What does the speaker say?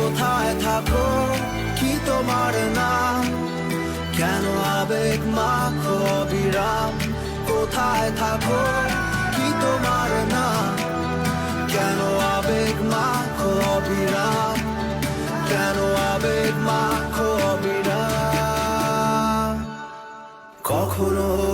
কোথায় থাকো কি তোমার নাম? কেন আবেগ মাখো অবিরাম? কোথায় থাকো কি তোমার নাম? কেন আবেগ মাখো অবিরাম? কেন আবেগ মাখো অবিরাম? কখনো